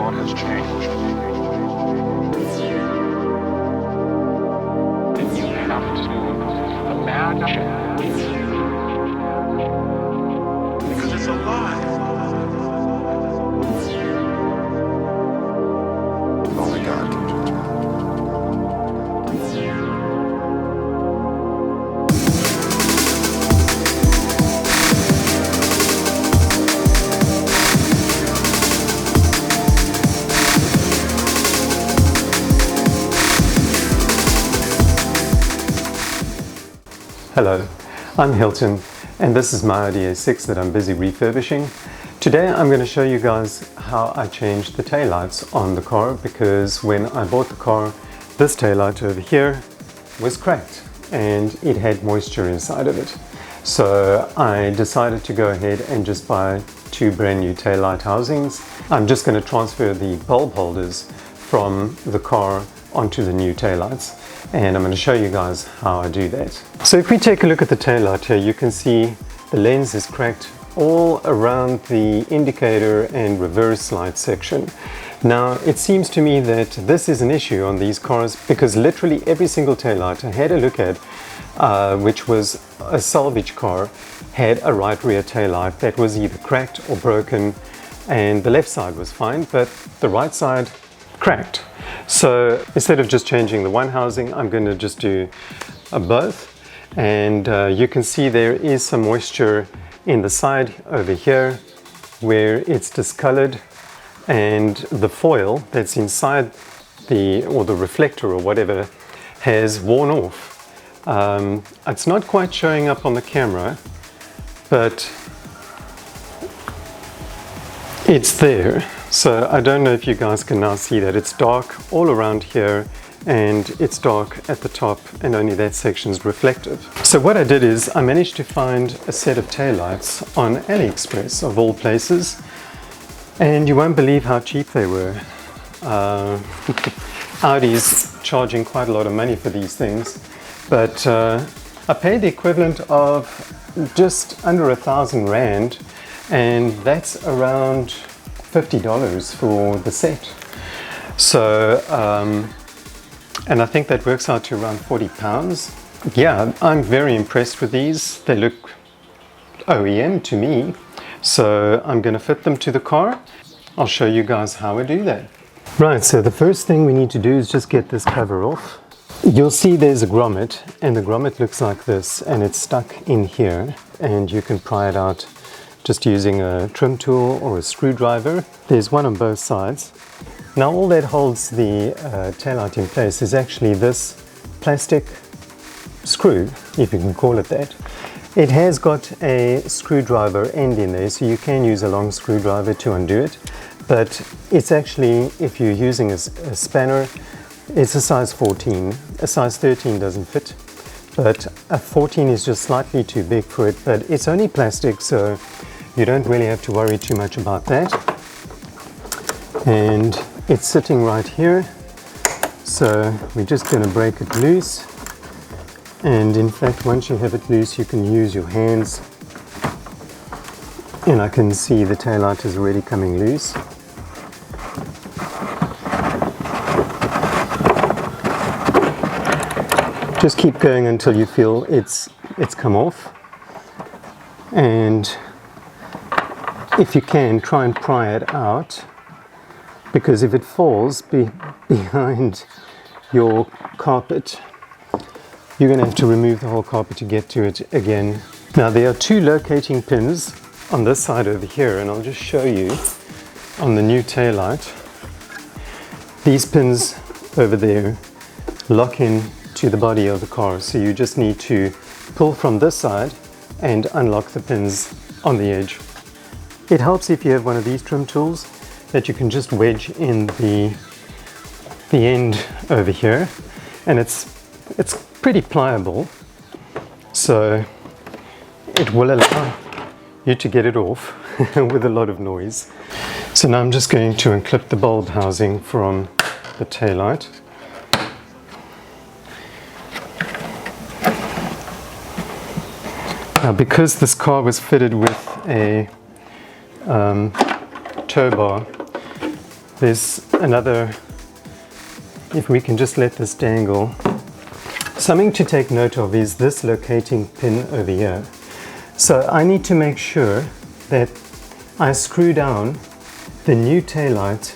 lot has changed. And you have to imagine. Because it's alive. Only God can judge me. Hello, I'm Hilton and this is my Audi A6 that I'm busy refurbishing. Today I'm going to show you guys how I changed the taillights on the car, because when I bought the car, this taillight over here was cracked and it had moisture inside of it. So I decided to go ahead and just buy two brand new taillight housings. I'm just going to transfer the bulb holders from the car onto the new taillights, and I'm going to show you guys how I do that. So if we take a look at the taillight here, you can see the lens is cracked all around the indicator and reverse light section. Now it seems to me that this is an issue on these cars, because literally every single taillight I had a look at, which was a salvage car, had a right rear taillight that was either cracked or broken, and the left side was fine, but the right side cracked. So instead of just changing the one housing, I'm going to just do both. And you can see there is some moisture in the side over here where it's discolored, and the foil that's inside the reflector or whatever has worn off. It's not quite showing up on the camera, but it's there. So I don't know if you guys can now see that it's dark all around here and it's dark at the top, and only that section is reflective. So what I did is I managed to find a set of taillights on AliExpress of all places, and you won't believe how cheap they were. Audi's charging quite a lot of money for these things, but I paid the equivalent of just under 1,000 Rand, and that's around $50 for the set. So and I think that works out to around £40. Yeah, I'm very impressed with these. They look OEM to me, so I'm going to fit them to the car. I'll show you guys how I do that. Right, so the first thing we need to do is just get this cover off. You'll see there's a grommet, and the grommet looks like this, and it's stuck in here, and you can pry it out just using a trim tool or a screwdriver. There's one on both sides. Now all that holds the taillight in place is actually this plastic screw, if you can call it that. It has got a screwdriver end in there, so you can use a long screwdriver to undo it, but it's actually, if you're using a spanner, it's a size 14. A size 13 doesn't fit, but a 14 is just slightly too big for it, but it's only plastic, so you don't really have to worry too much about that. And it's sitting right here, so we're just going to break it loose. And in fact, once you have it loose, you can use your hands, and I can see the taillight is already coming loose. Just keep going until you feel it's come off, and if you can, try and pry it out, because if it falls behind your carpet, you're going to have to remove the whole carpet to get to it again. Now there are two locating pins on this side over here, and I'll just show you on the new taillight. These pins over there lock in to the body of the car, so you just need to pull from this side and unlock the pins on the edge. It helps if you have one of these trim tools that you can just wedge in the end over here, and it's pretty pliable, so it will allow you to get it off with a lot of noise. So now I'm just going to unclip the bulb housing from the taillight. Now, because this car was fitted with a tow bar, there's another, if we can just let this dangle. Something to take note of is this locating pin over here. So I need to make sure that I screw down the new taillight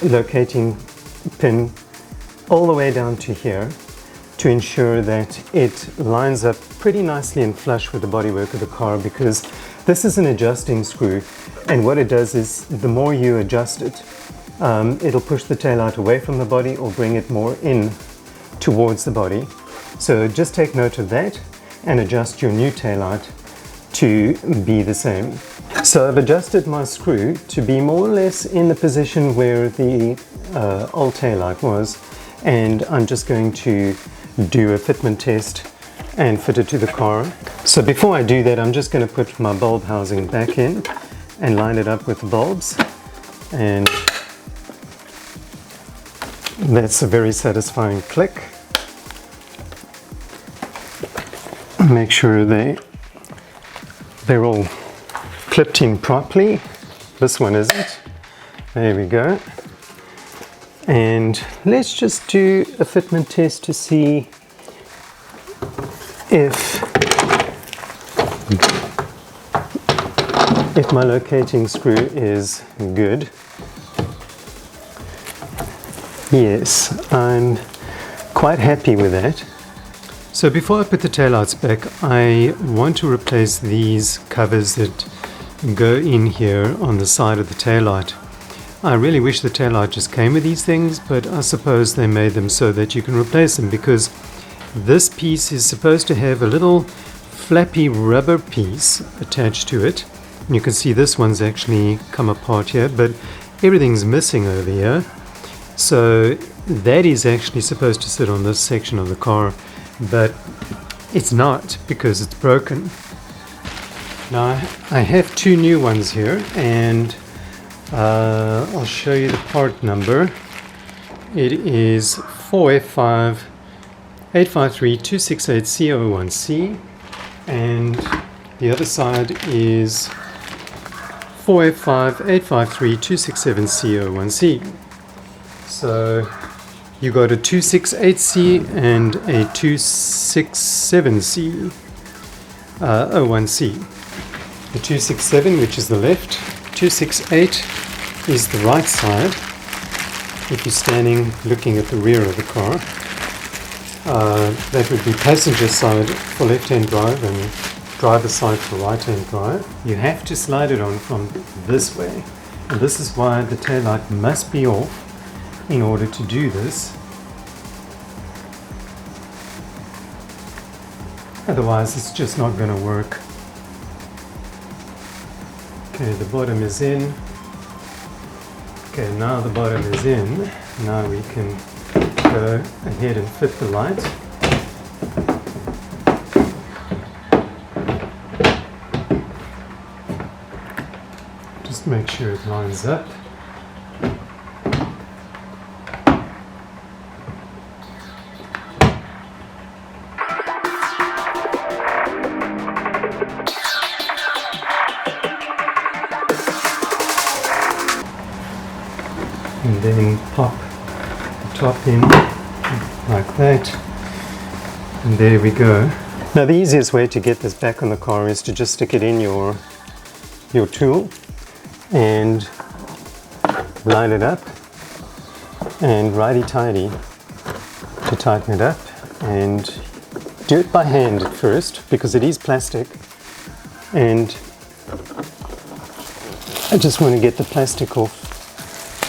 locating pin all the way down to here to ensure that it lines up pretty nicely and flush with the bodywork of the car, because this is an adjusting screw, and what it does is the more you adjust it, it'll push the taillight away from the body or bring it more in towards the body. So just take note of that and adjust your new taillight to be the same. So I've adjusted my screw to be more or less in the position where the old taillight was, and I'm just going to do a fitment test and fit it to the car. So before I do that, I'm just going to put my bulb housing back in and line it up with the bulbs, and that's a very satisfying click. Make sure they're all clipped in properly. This one isn't. There we go. And let's just do a fitment test to see if my locating screw is good. Yes, I'm quite happy with that. So before I put the taillights back, I want to replace these covers that go in here on the side of the taillight. I really wish the taillight just came with these things, but I suppose they made them so that you can replace them, because this piece is supposed to have a little flappy rubber piece attached to it. And you can see this one's actually come apart here, but everything's missing over here. So that is actually supposed to sit on this section of the car, but it's not because it's broken. Now I have two new ones here, and I'll show you the part number. It is 4F5 853-268-C01C, and the other side is 4F5 853-267-C01C. So you got a 268C and a 267C 01C. The 267, which is the left, 268 is the right side if you're standing looking at the rear of the car. That would be passenger side for left-hand drive and driver side for right-hand drive. You have to slide it on from this way, and this is why the taillight must be off in order to do this. Otherwise it's just not going to work. Okay, the bottom is in. Okay, now the bottom is in. Now we can go ahead and fit the light. Just make sure it lines up. And then pop the top in like that, and there we go. Now the easiest way to get this back on the car is to just stick it in your tool and line it up, and righty-tighty to tighten it up, and do it by hand at first because it is plastic, and I just want to get the plastic off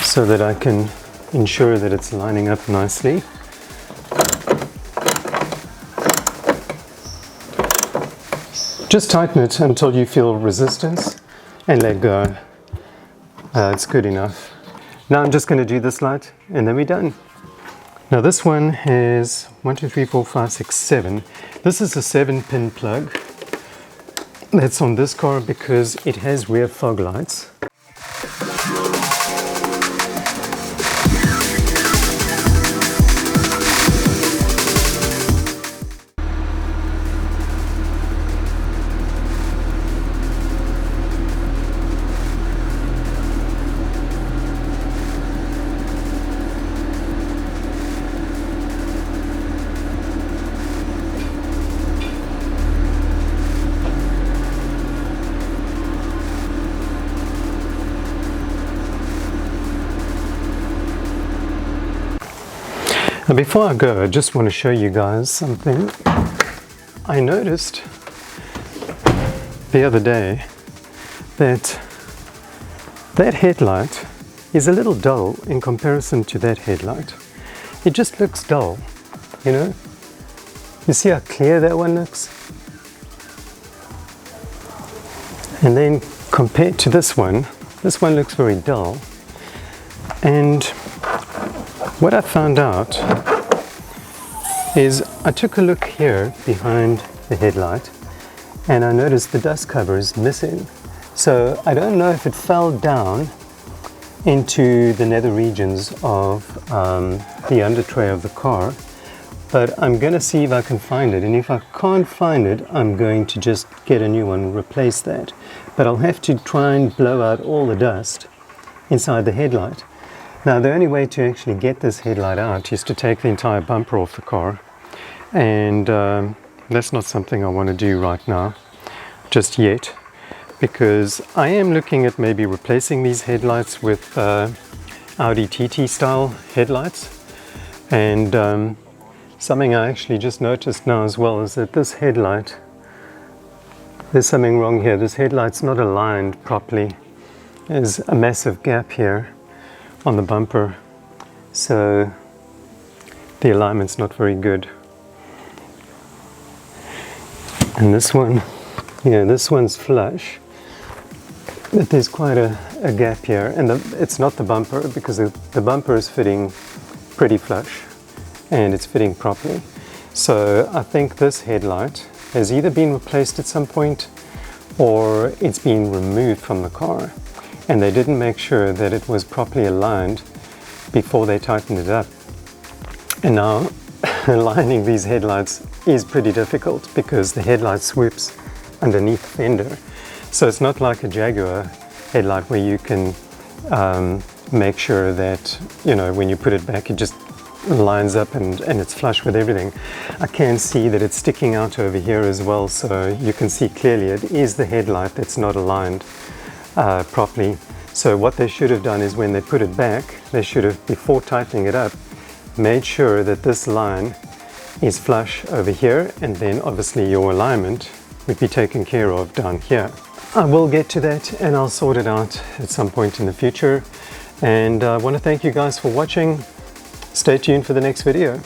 so that I can ensure that it's lining up nicely. Just tighten it until you feel resistance and let go. It's good enough. Now I'm just going to do this light and then we're done. Now this one has 1, 2, 3, 4, 5, 6, 7. This is a 7-pin plug that's on this car because it has rear fog lights. Now before I go, I just want to show you guys something. I noticed the other day that headlight is a little dull in comparison to that headlight. It just looks dull, you know? You see how clear that one looks? And then compared to this one looks very dull. And what I found out is I took a look here behind the headlight and I noticed the dust cover is missing. So I don't know if it fell down into the nether regions of the under tray of the car, but I'm going to see if I can find it, and if I can't find it, I'm going to just get a new one and replace that. But I'll have to try and blow out all the dust inside the headlight. Now the only way to actually get this headlight out is to take the entire bumper off the car, and that's not something I want to do right now, just yet, because I am looking at maybe replacing these headlights with Audi TT style headlights. And something I actually just noticed now as well is that this headlight, there's something wrong here. This headlight's not aligned properly. There's a massive gap here on the bumper, so the alignment's not very good. And this one, yeah, this one's flush, but there's quite a gap here, and it's not the bumper, because the bumper is fitting pretty flush and it's fitting properly. So I think this headlight has either been replaced at some point or it's been removed from the car, and they didn't make sure that it was properly aligned before they tightened it up. And now aligning these headlights is pretty difficult because the headlight swoops underneath the fender. So it's not like a Jaguar headlight where you can make sure that, you know, when you put it back it just lines up and it's flush with everything. I can see that it's sticking out over here as well, so you can see clearly it is the headlight that's not aligned properly. So what they should have done is when they put it back, they should have, before tightening it up, made sure that this line is flush over here, and then obviously your alignment would be taken care of down here. I will get to that and I'll sort it out at some point in the future. And I want to thank you guys for watching. Stay tuned for the next video.